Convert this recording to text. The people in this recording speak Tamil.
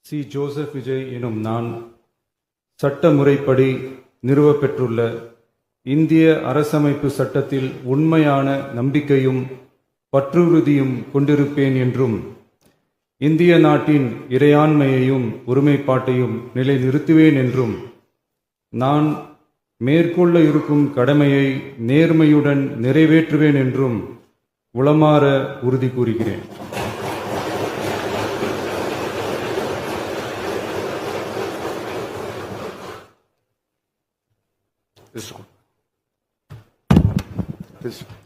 சி. ஜோசப் விஜய் எனும் நான் சட்ட முறைப்படி நிறுவப்பெற்றுள்ள இந்திய அரசமைப்பு சட்டத்தில் உண்மையான நம்பிக்கையும் பற்றுறுதியும் கொண்டிருப்பேன் என்றும் இந்திய நாட்டின் இறையாண்மையையும் ஒருமைப்பாட்டையும் நிலைநிறுத்துவேன் என்றும் நான் மேற்கொள்ள இருக்கும் கடமையை நேர்மையுடன் நிறைவேற்றுவேன் என்றும் உளமாற உறுதி கூறுகிறேன். This one.